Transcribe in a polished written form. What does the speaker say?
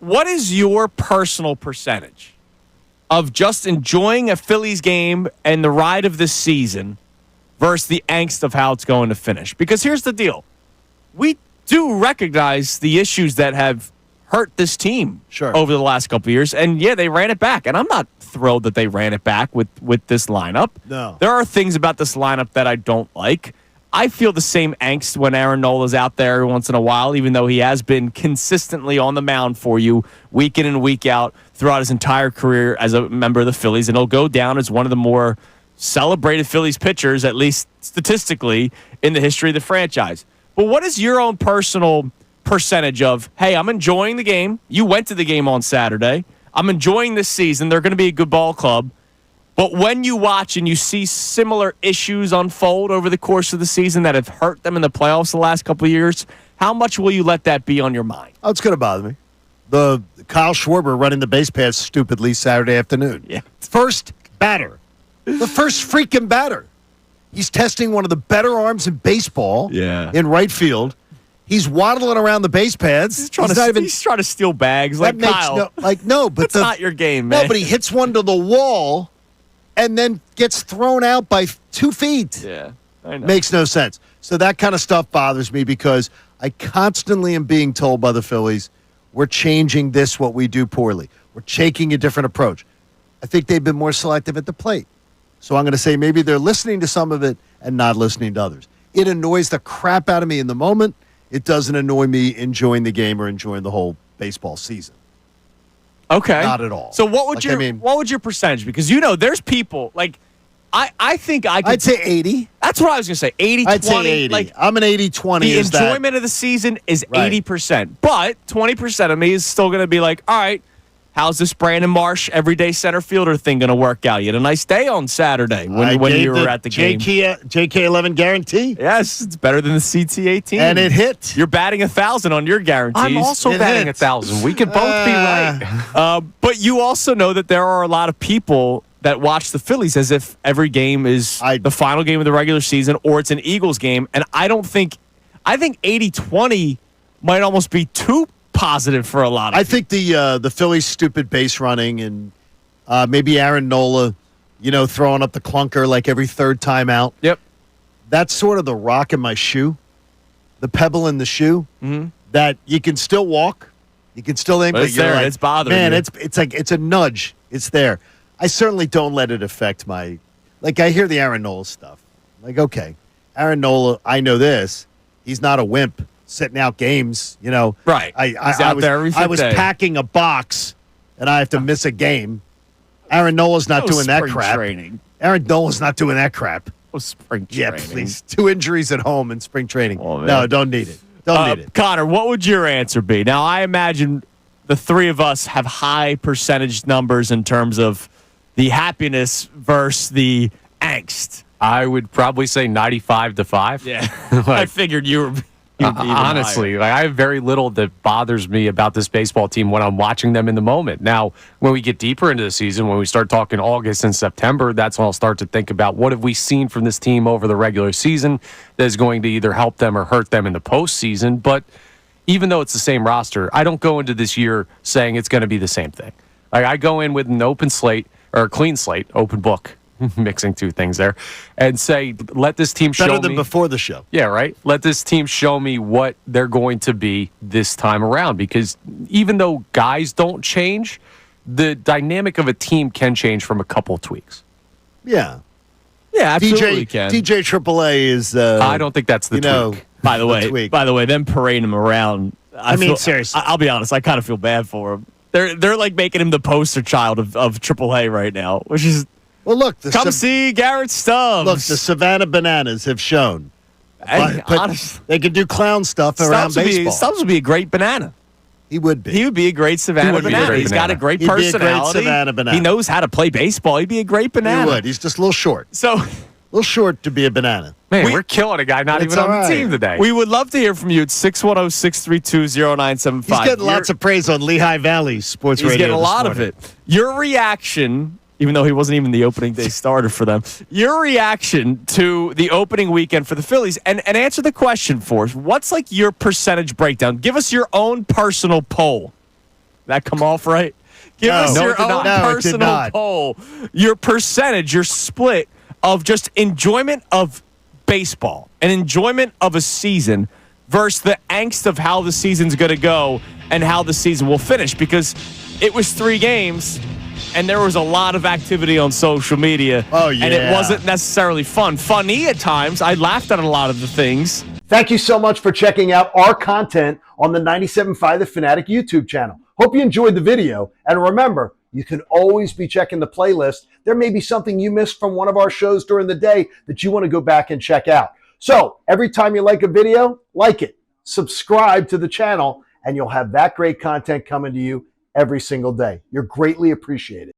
what is your personal percentage of just enjoying a Phillies game and the ride of this season versus the angst of how it's going to finish? Because here's the deal. We do recognize the issues that have hurt this team over the last couple of years. And, yeah, they ran it back. And I'm not thrilled that they ran it back with this lineup. No. There are things about this lineup that I don't like. I feel the same angst when Aaron Nola's out there every once in a while, even though he has been consistently on the mound for you week in and week out throughout his entire career as a member of the Phillies. And he'll go down as one of the more celebrated Phillies pitchers, at least statistically, in the history of the franchise. But what is your own personal percentage of, hey, I'm enjoying the game. You went to the game on Saturday. I'm enjoying this season. They're going to be a good ball club. But when you watch and you see similar issues unfold over the course of the season that have hurt them in the playoffs the last couple of years, how much will you let that be on your mind? Oh, it's going to bother me. The Kyle Schwarber running the base paths stupidly Saturday afternoon. Yeah. First batter. The first freaking batter. He's testing one of the better arms in baseball in right field. He's waddling around the base paths. He's trying to steal bags. Like Kyle. But that's not your game, man. No, but he hits one to the wall and then gets thrown out by 2 feet. Yeah, I know. Makes no sense. So that kind of stuff bothers me because I constantly am being told by the Phillies, we're changing what we do poorly. We're taking a different approach. I think they've been more selective at the plate. So I'm going to say maybe they're listening to some of it and not listening to others. It annoys the crap out of me in the moment. It doesn't annoy me enjoying the game or enjoying the whole baseball season. Okay. Not at all. So what would your percentage? Because there's people like I think I could I'd say 80. That's what I was going to say. 80-20. I'd say 80. Like I'm an 80-20. The enjoyment of the season is 80%. But 20% of me is still going to be like, all right, how's this Brandon Marsh everyday center fielder thing going to work out? You had a nice day on Saturday when you were at the game. JK11 guarantee? Yes, it's better than the CT18. And it hit. You're batting 1,000 on your guarantees. I'm also batting 1,000. We could both be right. But you also know that there are a lot of people that watch the Phillies as if every game is the final game of the regular season or it's an Eagles game. And I think 80-20 might almost be too positive for a lot of I think the Phillies' stupid base running and maybe Aaron Nola, throwing up the clunker like every third time out. Yep. That's sort of the rock in my shoe, the pebble in the shoe, that you can still walk, you can still aim, but it's there. It's bothering you. Man, it's like it's a nudge. It's there. I certainly don't let it affect I hear the Aaron Nola stuff. Like, okay, Aaron Nola, I know this. He's not a wimp sitting out games, Right. I was packing a box, and I have to miss a game. Aaron Nola's not doing that crap. Aaron Nola's not doing that crap. Spring training. Yeah, please. 2 injuries at home in spring training. Oh, no, don't need it. Don't need it. Connor, what would your answer be? Now, I imagine the three of us have high percentage numbers in terms of the happiness versus the angst. I would probably say 95-5. Yeah. I figured you were... Honestly, I have very little that bothers me about this baseball team when I'm watching them in the moment. Now, when we get deeper into the season, when we start talking August and September, that's when I'll start to think about what have we seen from this team over the regular season that is going to either help them or hurt them in the postseason. But even though it's the same roster, I don't go into this year saying it's going to be the same thing. I go in with an open slate or a clean slate, open book. Mixing two things there, and say, let this team show me. Better than before the show. Yeah, right? Let this team show me what they're going to be this time around, because even though guys don't change, the dynamic of a team can change from a couple tweaks. Yeah. Yeah, absolutely can. DJ AAA is... I don't think that's the tweak. By the way, them parading him around... seriously. I'll be honest, I kind of feel bad for him. They're like making him the poster child of AAA right now, which is... Well, look. See Garrett Stubbs. Look, the Savannah Bananas have shown. But honestly, they can do clown stuff around baseball. Stubbs would be a great banana. He would be. He would be a great Savannah banana. He's got a great personality. Be a great Savannah banana. He knows how to play baseball. He'd be a great banana. He would. He's just a little short. A little short to be a banana. Man, we're killing a guy not even on the team today. We would love to hear from you at 610-632-0975. He's getting lots of praise on Lehigh Valley Sports Radio. He's getting a lot of it. Your reaction... even though he wasn't even the opening day starter for them. Your reaction to the opening weekend for the Phillies, and answer the question for us. What's like your percentage breakdown? Give us your own personal poll That come off right? Give No. us No, your it did own not. No, it did personal not. poll, your percentage, your split of just enjoyment of baseball and enjoyment of a season versus the angst of how the season's going to go and how the season will finish, because it was 3 games and there was a lot of activity on social media. Oh, yeah. And it wasn't necessarily funny at times. I laughed at a lot of the things. Thank you so much for checking out our content on the 97.5 The Fanatic YouTube channel. Hope you enjoyed the video. And remember, you can always be checking the playlist. There may be something you missed from one of our shows during the day that you want to go back and check out. So every time you like a video, like it, subscribe to the channel, and you'll have that great content coming to you every single day. You're greatly appreciated.